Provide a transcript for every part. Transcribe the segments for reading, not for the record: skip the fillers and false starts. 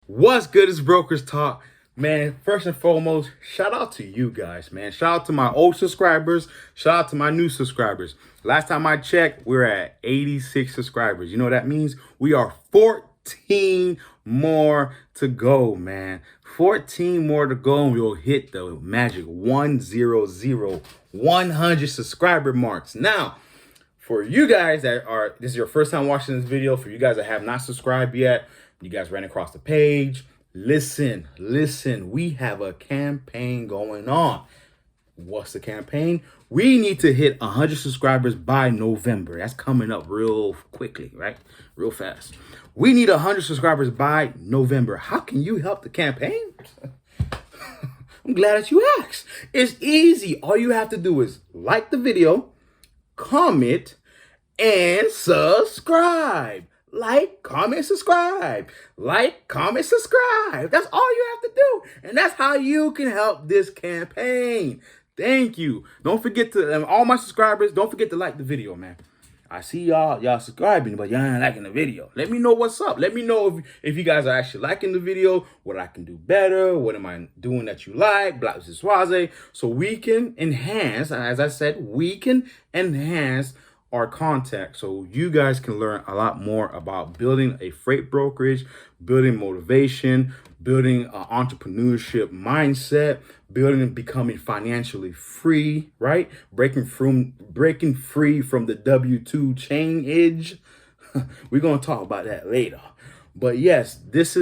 What's good is Brokers Talk. Man, first and foremost, shout out to you guys, man. Shout out to my old subscribers. Shout out to my new subscribers. Last time I checked, we're at 86 subscribers. You know what that means? We are 14 more to go, man. 14 more to go and we'll hit the magic 100 subscriber marks. Now, for you guys this is your first time watching this video, for you guys that have not subscribed yet, you guys ran across the page, listen, we have a campaign going on. What's the campaign? We need to hit 100 subscribers by November. That's coming up real quickly, right? Real fast. We need 100 subscribers by November. How can you help the campaign? I'm glad that you asked. It's easy. All you have to do is like the video, comment, and subscribe. Like, comment, subscribe. Like, comment, subscribe. That's all you have to do. And that's how you can help this campaign. Thank you. Don't forget to, all my subscribers, don't forget to like the video, man. I see y'all subscribing, but y'all ain't liking the video. Let me know what's up. Let me know if you guys are actually liking the video, what I can do better, what am I doing that you like, blah, blah, blah, so we can enhance, as I said, we can enhance our contact so you guys can learn a lot more about building a freight brokerage, building motivation, building an entrepreneurship mindset, becoming financially free, right? Breaking free from the W-2 chain edge. We're going to talk about that later. But yes, this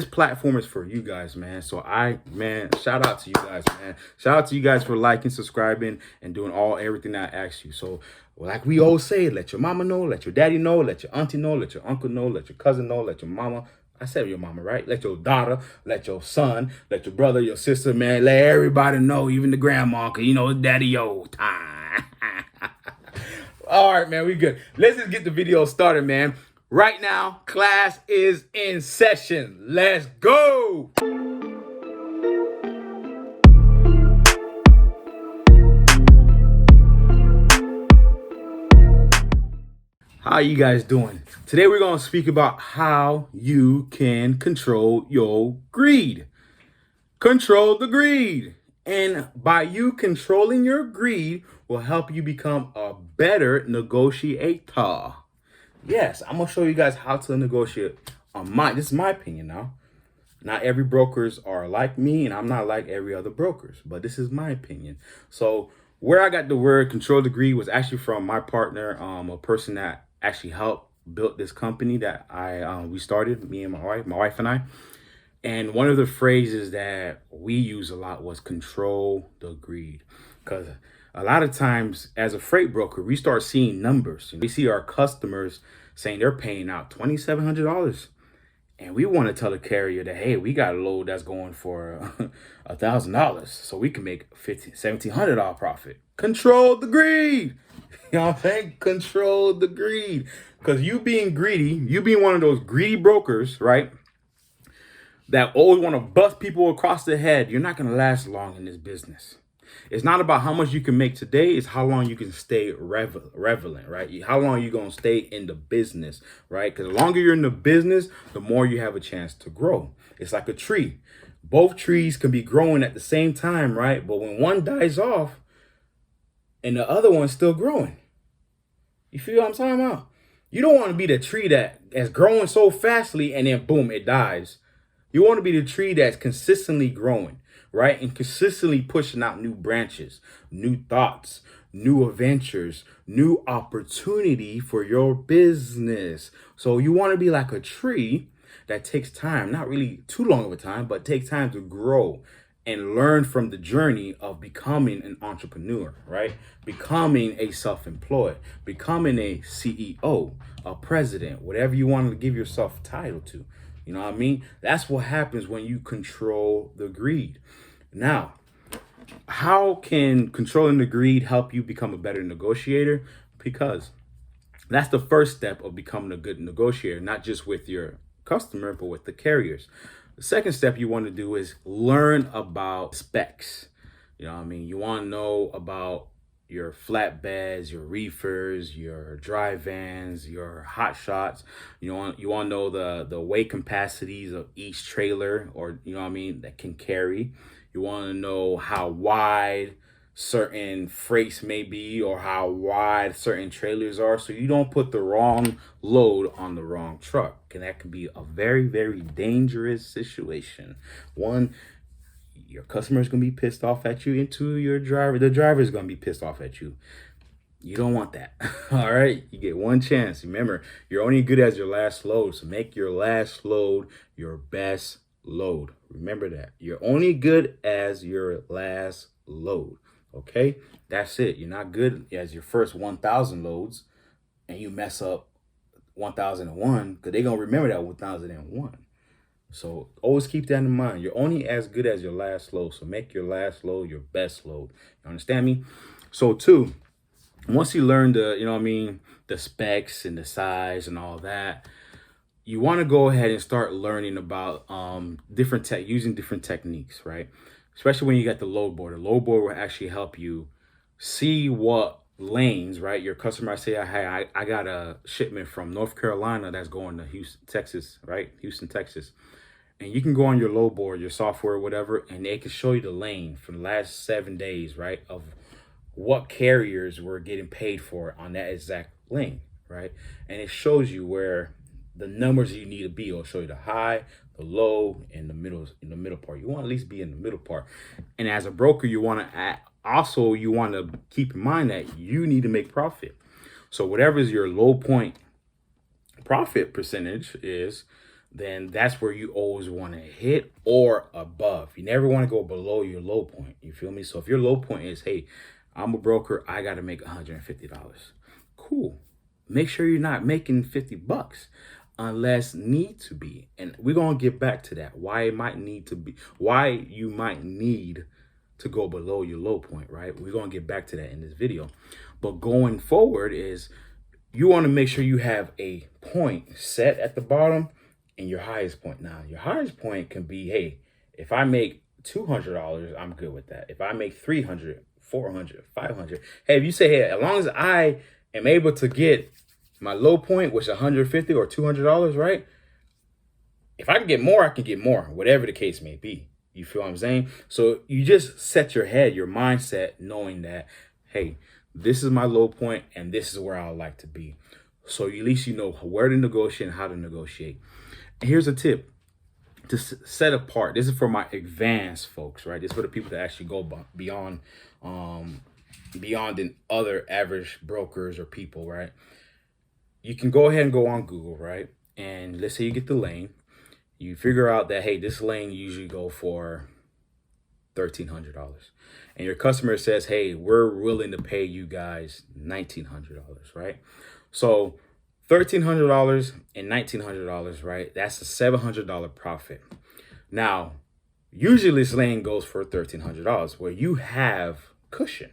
platform is for you guys, man. So shout out to you guys, man. Shout out to you guys for liking, subscribing, and doing everything that I asked you. So like we always say, let your mama know, let your daddy know, let your auntie know, let your uncle know, let your cousin know, let your mama. I said your mama, right? Let your daughter, let your son, let your brother, your sister, man. Let everybody know, even the grandma, because you know it's daddy old time. All right, man, we good. Let's just get the video started, man. Right now, class is in session. Let's go. How you guys doing? Today we're going to speak about how you can control your greed. Control the greed. And by you controlling your greed will help you become a better negotiator. Yes, I'm going to show you guys how to negotiate this is my opinion now. Not every brokers are like me, and I'm not like every other brokers, but this is my opinion. So where I got the word control the greed was actually from my partner, a person that actually helped build this company that we started, me and my wife and I. And one of the phrases that we use a lot was control the greed. Because a lot of times as a freight broker, we start seeing numbers. We see our customers saying they're paying out $2,700. And we want to tell the carrier that, hey, we got a load that's going for $1,000. So we can make $1,700 profit. Control the greed. You know what I'm saying? Control the greed. Because you being greedy, you being one of those greedy brokers, right? That always want to bust people across the head, you're not going to last long in this business. It's not about how much you can make today. It's how long you can stay relevant, right? How long you going to stay in the business, right? Because the longer you're in the business, the more you have a chance to grow. It's like a tree. Both trees can be growing at the same time, right? But when one dies off and the other one's still growing. You feel what I'm talking about? You don't want to be the tree that is growing so fastly and then boom, it dies. You want to be the tree that's consistently growing, right? And consistently pushing out new branches, new thoughts, new adventures, new opportunity for your business. So you want to be like a tree that takes time, not really too long of a time, but takes time to grow and learn from the journey of becoming an entrepreneur, right? Becoming a self-employed, becoming a CEO, a president, whatever you want to give yourself title to. You know what I mean? That's what happens when you control the greed. Now, how can controlling the greed help you become a better negotiator? Because that's the first step of becoming a good negotiator, not just with your customer, but with the carriers. The second step you want to do is learn about specs. You know what I mean? You want to know about your flatbeds, your reefers, your dry vans, your hot shots. You want to know the weight capacities of each trailer, or you know what I mean, that can carry. You want to know how wide certain freights may be, or how wide certain trailers are, so you don't put the wrong load on the wrong truck. And that can be a very, very dangerous situation. One, your customer is going to be pissed off at you, and two, the driver is going to be pissed off at you. You don't want that. All right, you get one chance. Remember, you're only good as your last load, so make your last load your best load. Remember that. You're only good as your last load. Okay, that's it. You're not good as your first 1,000 loads and you mess up 1,001, because they're going to remember that 1,001. So always keep that in mind. You're only as good as your last load. So make your last load your best load. You understand me? So two, once you learn the specs and the size and all that, you want to go ahead and start learning about using different techniques, right? Especially when you got the load board. The load board will actually help you see what lanes, right? Your customer say, hey, I got a shipment from North Carolina that's going to Houston, Texas, right? Houston, Texas. And you can go on your load board, your software, whatever, and they can show you the lane for the last 7 days, right? Of what carriers were getting paid for on that exact lane, right? And it shows you where the numbers you need to be. It'll show you the high, the low, and the middle part. You want to at least be in the middle part. And as a broker, you want to keep in mind that you need to make profit. So whatever is your low point profit percentage is, then that's where you always want to hit or above. You never want to go below your low point. You feel me? So if your low point is, hey, I'm a broker, I got to make $150. Cool. Make sure you're not making $50 unless need to be. And we're going to get back to that. Why you might need to go below your low point, right? We're going to get back to that in this video. But going forward is, you want to make sure you have a point set at the bottom and your highest point. Now, your highest point can be, hey, if I make $200, I'm good with that. If I make $300, $400, $500, hey, if you say, hey, as long as I am able to get my low point, which is $150 or $200, right? If I can get more, I can get more, whatever the case may be. You feel what I'm saying? So you just set your mindset, knowing that, hey, this is my low point and this is where I would like to be. So at least you know where to negotiate and how to negotiate. And here's a tip to set apart. This is for my advanced folks, right? This is for the people that actually go beyond than other average brokers or people, right? You can go ahead and go on Google, right? And let's say you get the lane. You figure out that, hey, this lane usually go for $1,300. And your customer says, hey, we're willing to pay you guys $1,900, right? So $1,300 and $1,900, right? That's a $700 profit. Now, usually this lane goes for $1,300, where you have cushion.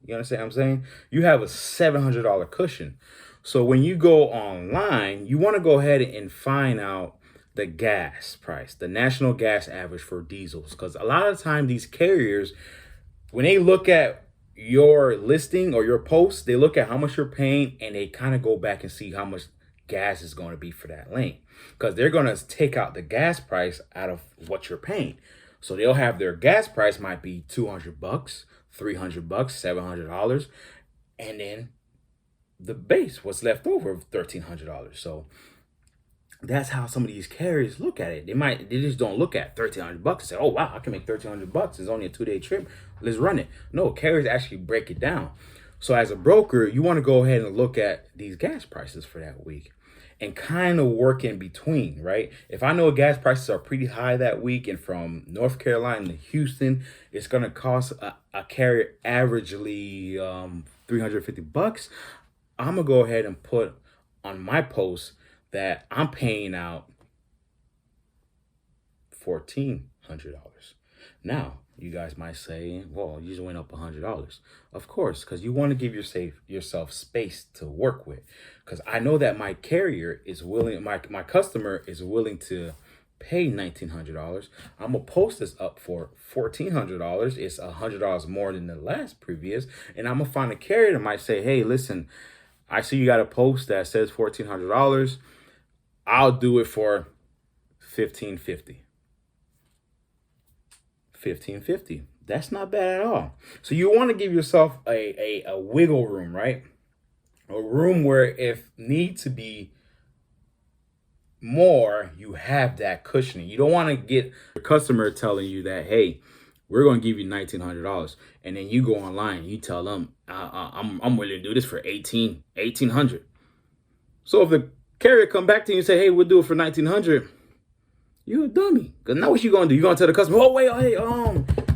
You understand what I'm saying? You have a $700 cushion. So when you go online, you want to go ahead and find out the gas price, the national gas average for diesels. Because a lot of the time these carriers, when they look at your listing or your post, they look at how much you're paying and they kind of go back and see how much gas is going to be for that lane. Because they're going to take out the gas price out of what you're paying. So they'll have their gas price might be $200, $300, $700. And then the base, what's left over, of $1,300. So that's how some of these carriers look at it. They just don't look at $1,300 and say, oh wow, I can make $1,300. It's only a 2-day trip. Let's run it. No, carriers actually break it down. So as a broker, you want to go ahead and look at these gas prices for that week and kind of work in between, right? If I know gas prices are pretty high that week, and from North Carolina to Houston, it's going to cost a carrier averagely $350. I'm going to go ahead and put on my post that I'm paying out $1,400. Now, you guys might say, well, you just went up $100. Of course, because you want to give yourself space to work with. Because I know that my carrier is willing, my customer is willing to pay $1,900. I'm gonna post this up for $1,400. It's $100 more than the last previous, and I'm gonna find a carrier that might say, "Hey, listen, I see you got a post that says $1,400. I'll do it for $1,550." $1,550. That's not bad at all. So you want to give yourself a wiggle room, right? A room where if need to be more, you have that cushioning. You don't want to get a customer telling you that, hey, we're going to give you $1,900, and then you go online and you tell them, I'm willing to do this for $1,800. So if the carrier come back to you and say, hey, we'll do it for $1,900, you a dummy. Because now what you going to do? You're going to tell the customer, oh, wait, hey,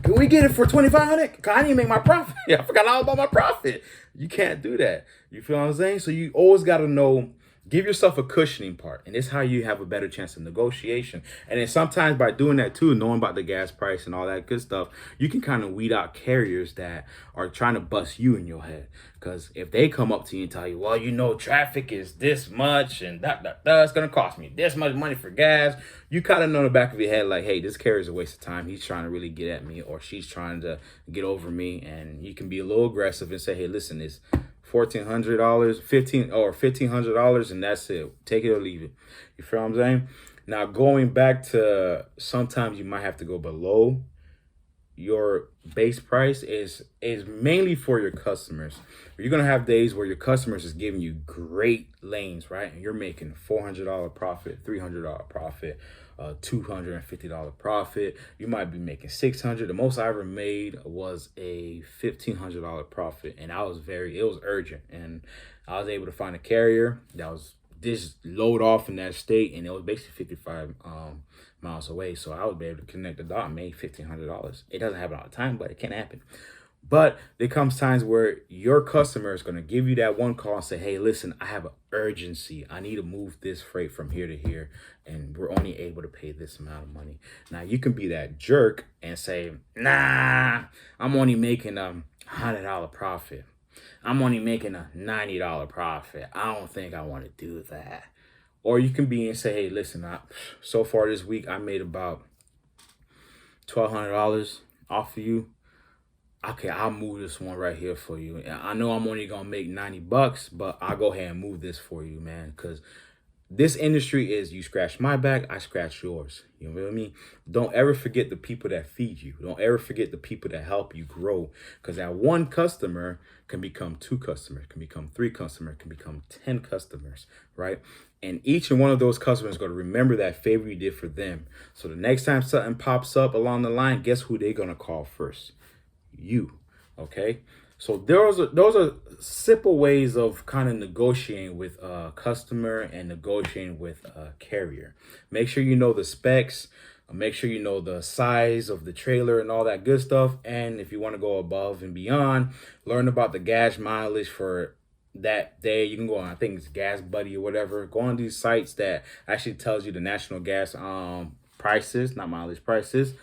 can we get it for $2,500? Because I didn't make my profit. I forgot all about my profit. You can't do that. You feel what I'm saying? So you always got to know, give yourself a cushioning part. And this is how you have a better chance of negotiation. And then sometimes by doing that too, knowing about the gas price and all that good stuff, you can kind of weed out carriers that are trying to bust you in your head. Because if they come up to you and tell you, well, you know, traffic is this much and it's going to cost me this much money for gas. You kind of know in the back of your head, like, hey, this carrier is a waste of time. He's trying to really get at me, or she's trying to get over me. And you can be a little aggressive and say, hey, listen, it's $1,400, $1,500, and that's it. Take it or leave it. You feel what I'm saying? Now, going back to sometimes you might have to go below your base price is mainly for your customers. You're gonna have days where your customers is giving you great lanes, right? And you're making $400 profit, $300 profit, $250 profit. You might be making $600. The most I ever made was a $1,500 profit, and it was urgent, and I was able to find a carrier that was this load off in that state, and it was basically 55 miles away. So I was able to connect the dot and made $1,500. It doesn't happen all the time, but it can happen. But there comes times where your customer is going to give you that one call and say, hey, listen, I have an urgency. I need to move this freight from here to here, and we're only able to pay this amount of money. Now, you can be that jerk and say, nah, I'm only making a $100 profit. I'm only making a $90 profit. I don't think I want to do that. Or you can be and say, hey, listen, so far this week, I made about $1,200 off of you. Okay, I'll move this one right here for you. I know I'm only going to make $90, but I'll go ahead and move this for you, man. Because this industry is you scratch my back, I scratch yours. You know what I mean? Don't ever forget the people that feed you. Don't ever forget the people that help you grow. Because that one customer can become 2 customers, can become 3 customers, can become 10 customers, right? And each and one of those customers is going to remember that favor you did for them. So the next time something pops up along the line, guess who they're going to call first? You. Okay? So those are simple ways of kind of negotiating with a customer and negotiating with a carrier. Make sure you know the specs. Make sure you know the size of the trailer and all that good stuff. And if you want to go above and beyond, learn about the gas mileage for that day. You can go on, I think it's Gas Buddy or whatever. Go on these sites that actually tells you the national gas prices, not mileage prices.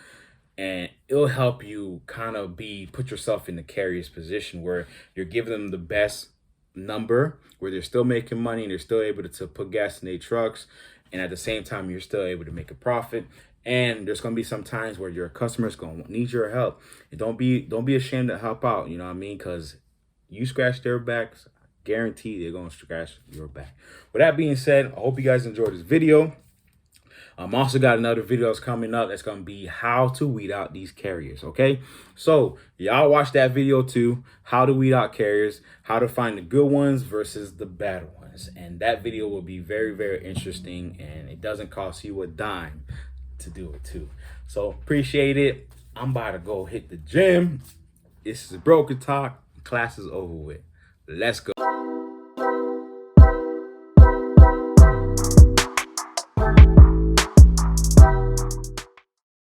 And it'll help you kind of put yourself in the carrier's position where you're giving them the best number, where they're still making money and they're still able to put gas in their trucks. And at the same time, you're still able to make a profit. And there's going to be some times where your customer's going to need your help. And don't be ashamed to help out. You know what I mean? Because you scratch their backs, guarantee they're going to scratch your back. With that being said, I hope you guys enjoyed this video. I'm also got another videos coming up that's going to be how to weed out these carriers, okay? So y'all watch that video too, how to weed out carriers, how to find the good ones versus the bad ones. And that video will be very, very interesting, and it doesn't cost you a dime to do it too. So appreciate it. I'm about to go hit the gym. This is Broker Talk. Class is over with. Let's go.